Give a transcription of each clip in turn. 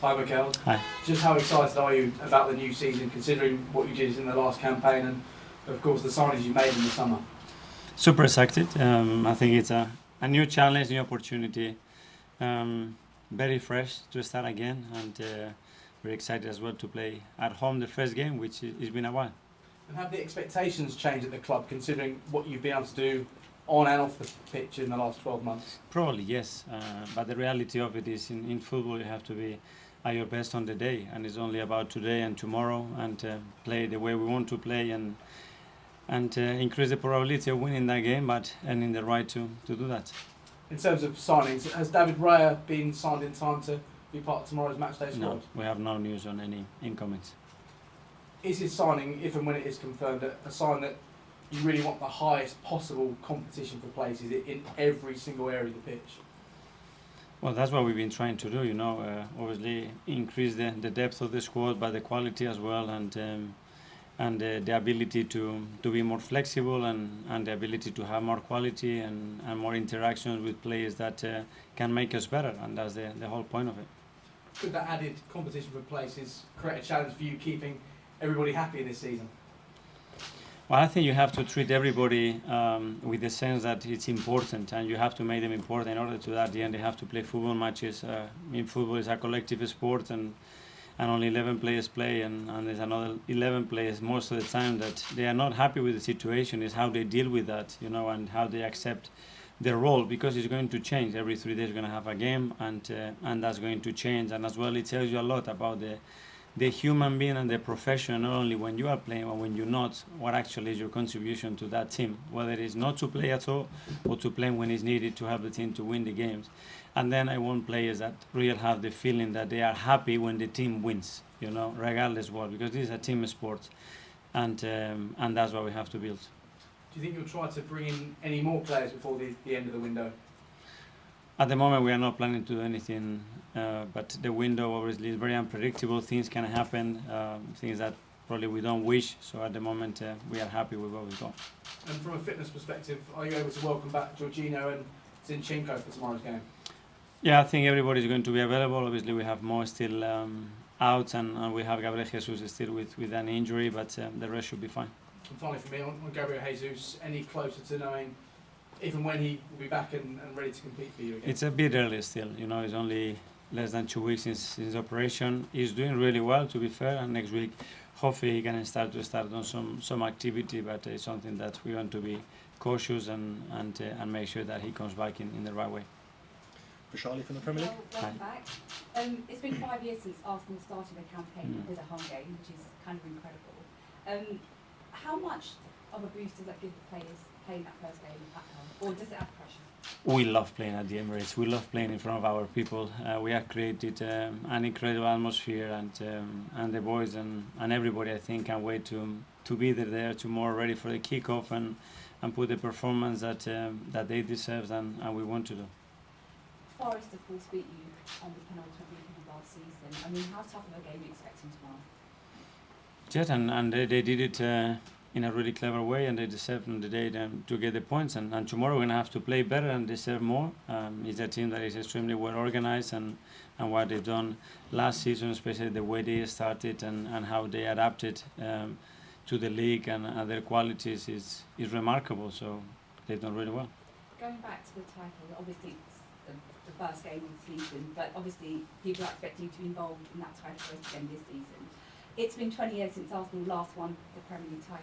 Hi Mikel. Hi. Just how excited are you about the new season, considering what you did in the last campaign and, of course, the signings you made in the summer? Super excited. I think it's a new challenge, new opportunity. Very fresh to start again, and very excited as well to play at home the first game, which it's been a while. And have the expectations changed at the club, considering what you've been able to do on and off the pitch in the last 12 months? Probably yes, but the reality of it is in football you have to be at your best on the day, and it's only about today and tomorrow, and play the way we want to play and increase the probability of winning that game, but earning the right to do that. In terms of signings, has David Raya been signed in time to be part of tomorrow's matchday squad? No, we have no news on any incomings. Is his signing, if and when it is confirmed, a sign that you really want the highest possible competition for places in every single area of the pitch? Well, that's what we've been trying to do, obviously increase the depth of the squad, but the quality as well, and the ability to be more flexible and the ability to have more quality and more interactions with players that can make us better, and that's the whole point of it. Could that added competition for places create a challenge for you keeping everybody happy this season? Well, I think you have to treat everybody with the sense that it's important, and you have to make them important. In order to that, at the end, they have to play football matches. In football, it's a collective sport, and only 11 players play, and there's another 11 players most of the time that they are not happy with the situation. Is how they deal with that, and how they accept their role, because it's going to change. Every 3 days, you're going to have a game, and that's going to change. And as well, it tells you a lot about the human being and the profession, not only when you are playing but when you're not, what actually is your contribution to that team, whether it is not to play at all or to play when it's needed to help the team to win the games. And then I want players that really have the feeling that they are happy when the team wins, regardless what, because this is a team sport, and that's what we have to build. Do you think you'll try to bring in any more players before the end of the window? At the moment, we are not planning to do anything, but the window obviously is very unpredictable. Things can happen, things that probably we don't wish. So at the moment, we are happy with what we've got. And from a fitness perspective, are you able to welcome back Jorginho and Zinchenko for tomorrow's game? Yeah, I think everybody's going to be available. Obviously, we have Mo still out, and we have Gabriel Jesus still with an injury, but the rest should be fine. And finally, for me, on Gabriel Jesus, any closer to knowing if and when he will be back and ready to compete for you again? It's a bit early still, it's only less than 2 weeks since his operation. He's doing really well, to be fair, and next week hopefully he can start on some activity, but it's something that we want to be cautious and make sure that he comes back in the right way. For Charlie from the Premier League. Welcome back. It's been 5 years since Arsenal started their campaign with a home game, which is kind of incredible. How much of a boost does that give the players playing that first game at home, or does it add pressure? We love playing at the Emirates. We love playing in front of our people. We have created an incredible atmosphere, and the boys and everybody, I think, can wait to be there tomorrow, ready for the kickoff and put the performance that they deserve and we want to do. Forest, of course, beat you on the penultimate weekend of last season. I mean, how tough of a game are you expecting tomorrow? Yeah, and they did it in a really clever way, and they deserve on the day to get the points. And tomorrow we're going to have to play better and deserve more. It's a team that is extremely well organized, and what they've done last season, especially the way they started and how they adapted to the league and their qualities is remarkable. So they've done really well. Going back to the title, obviously it's the first game of the season, but obviously people are expecting you to be involved in that title race again this season. It's been 20 years since Arsenal last won the Premier League title.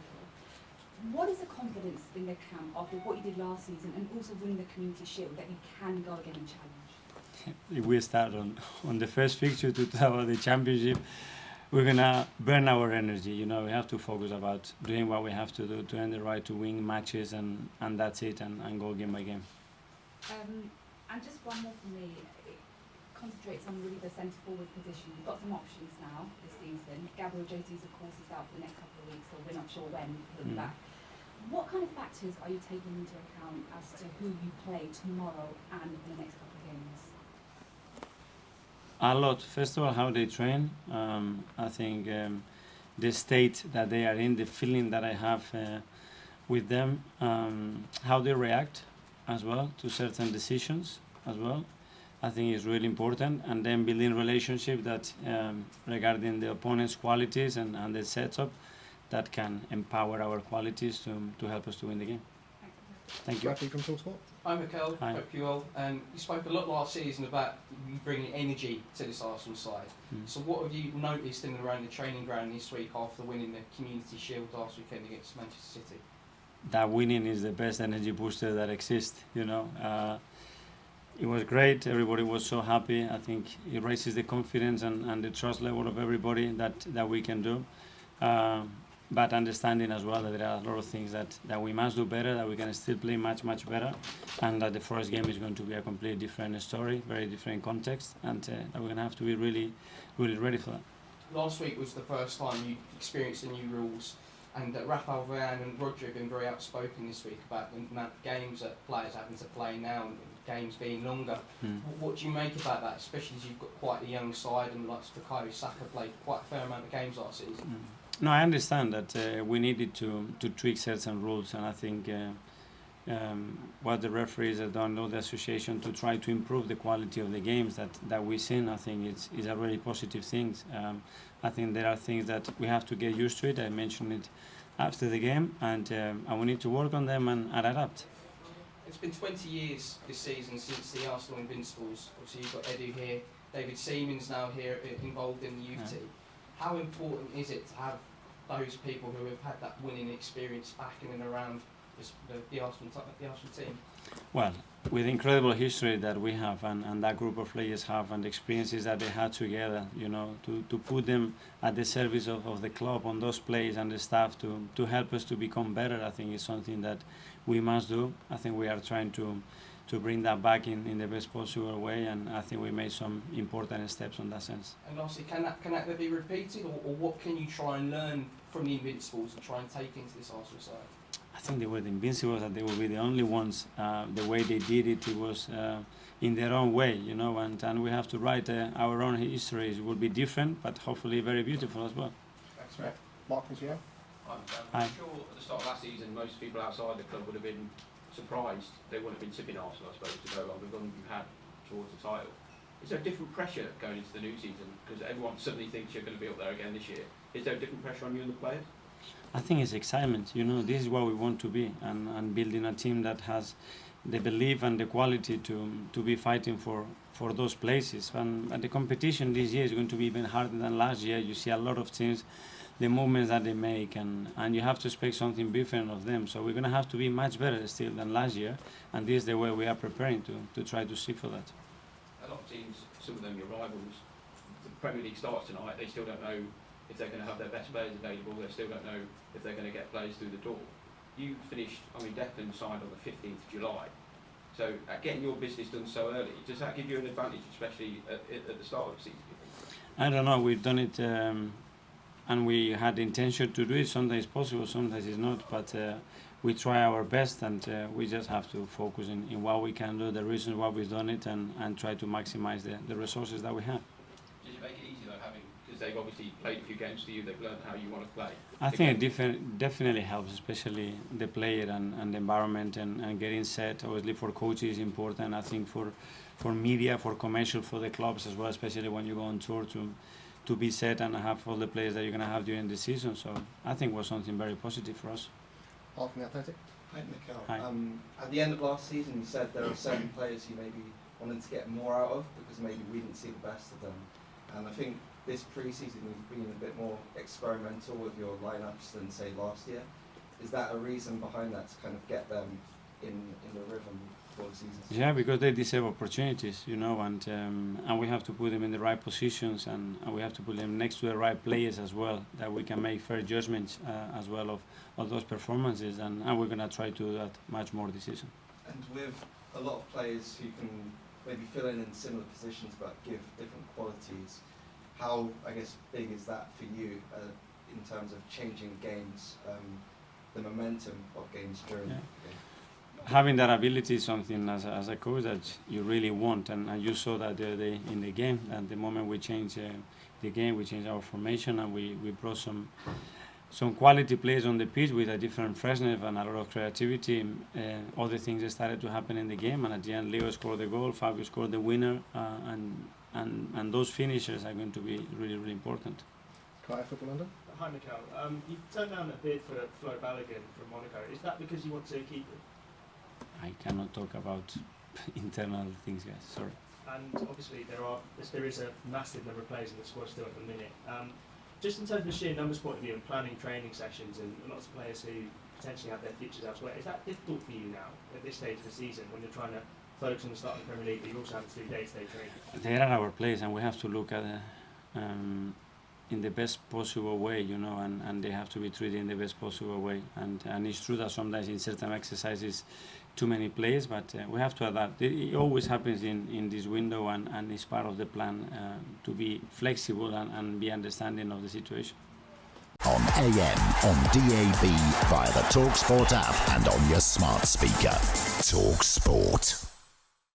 What is the confidence in the camp after what you did last season and also winning the Community Shield that you can go again and challenge? If we start on the first fixture to talk about the Championship, we're going to burn our energy. We have to focus about doing what we have to do to earn the right to win matches, and that's it, and go game by game. And just one more for me. It concentrates on really the centre-forward position. You've got some options now this season. Gabriel Jesus, of course, is out for the next couple of weeks, so we're not sure when he'll be back. What kind of factors are you taking into account as to who you play tomorrow and in the next couple of games? A lot. First of all, how they train. I think the state that they are in, the feeling that I have with them, how they react as well to certain decisions as well. I think is really important, and then building relationship that regarding the opponent's qualities and the setup that can empower our qualities to help us to win the game. Thank you. Rafi from talkSPORT. Hi Mikel, Hi. hope you're well. You spoke a lot last season about you bringing energy to this Arsenal side. So what have you noticed in and around the training ground this week after winning the Community Shield last weekend against Manchester City? That winning is the best energy booster that exists, you know. It was great, everybody was so happy. I think it raises the confidence and the trust level of everybody that we can do. But understanding as well that there are a lot of things that we must do better, that we can still play much better, and that the first game is going to be a completely different story, very different context, and that we're going to have to be really ready for that. Last week was the first time you experienced the new rules, and Rafael Varane and Rudiger have been very outspoken this week about the amount of games that players are having to play now, and games being longer. What do you make about that, especially as you've got quite a young side, and like Bukayo Saka played quite a fair amount of games last season? No, I understand that we needed to tweak certain rules, and I think what the referees have done, or the association, to try to improve the quality of the games that we've seen, I think is a really positive thing. I think there are things that we have to get used to it. I mentioned it after the game, and we need to work on them and adapt. It's been 20 years this season since the Arsenal Invincibles. Obviously you've got Edu here, David Seaman's now here involved in the youth team. How important is it to have those people who have had that winning experience back in and around the Arsenal team? Well, with the incredible history that we have and that group of players have, and the experiences that they had together, you know, to put them at the service of the club, on those players and the staff to help us to become better, I think is something that we must do. I think we are trying to bring that back in the best possible way, and I think we made some important steps on that sense. And lastly, can that be repeated, or what can you try and learn from the Invincibles and try and take into this Arsenal side? I think they were the Invincibles, that they will be the only ones. The way they did it, it was in their own way, you know, and we have to write our own history. It will be different, but hopefully very beautiful as well. Thanks, Matt. Mark from GM. I'm sure at the start of last season, most people outside the club would have been surprised. They wouldn't have been tipping Arsenal, I suppose, to go on the run you had towards the title. Is there a different pressure going into the new season? Because everyone suddenly thinks you're going to be up there again this year. Is there a different pressure on you and the players? I think it's excitement. You know, this is what we want to be, and building a team that has the belief and the quality to be fighting for those places. And the competition this year is going to be even harder than last year. You see a lot of teams, the movements that they make, and you have to expect something different of them. So we're going to have to be much better still than last year, and this is the way we are preparing to try to seek for that. A lot of teams, some of them your rivals, the Premier League starts tonight, they still don't know if they're going to have their best players available, they still don't know if they're going to get players through the door. You finished, Declan signed on the 15th of July, so getting your business done so early, does that give you an advantage, especially at the start of the season? I don't know, we've done it and we had the intention to do it. Sometimes it's possible, sometimes it's not, but we try our best, and we just have to focus in what we can do, the reasons why we've done it, and try to maximize the resources that we have. Does it make it easy though, because they've obviously played a few games for you, they've learned how you want to play? I think it definitely helps, especially the player and the environment and getting set. Obviously for coaches is important. I think for media, for commercial, for the clubs as well, especially when you go on tour, to be set and have all the players that you're going to have during the season. So I think it was something very positive for us. Mark from the Athletic. Hi, Mikel. Hi. At the end of last season, you said there were certain players you maybe wanted to get more out of because maybe we didn't see the best of them. And I think this pre-season you've been a bit more experimental with your lineups than say last year. Is that a reason behind that, to kind of get them in the rhythm for the season? Yeah, because they deserve opportunities, you know, and we have to put them in the right positions, and we have to put them next to the right players as well, that we can make fair judgments as well of those performances, and we're going to try to do that much more this season. And with a lot of players who can maybe fill in similar positions but give different qualities, how, I guess, big is that for you in terms of changing games, the momentum of games during the game? Having that ability is something as a coach that you really want, and you saw that the other day in the game. And the moment we changed the game, we changed our formation, and we brought some some quality plays on the pitch with a different freshness and a lot of creativity. Other things started to happen in the game, and at the end, Leo scored the goal, Fabio scored the winner, and those finishers are going to be really, really important. Qatar Football London. Hi, Mikel. You turned down a bid for Flo Balogun from Monaco. Is that because you want to keep him? I cannot talk about internal things, guys. Sorry. And obviously there is a massive number of players in the squad still at the minute. Just in terms of the sheer numbers point of view and planning training sessions and lots of players who potentially have their futures elsewhere, is that difficult for you now at this stage of the season when you're trying to focus on the start of the Premier League, but you also have to do day-to-day training? They are our players, and we have to look at in the best possible way, you know, and they have to be treated in the best possible way. And it's true that sometimes in certain exercises too many players, but we have to adapt. It always happens in this window, and it's part of the plan to be flexible and be understanding of the situation. On AM, on DAB, via the talkSPORT app and on your smart speaker. talkSPORT.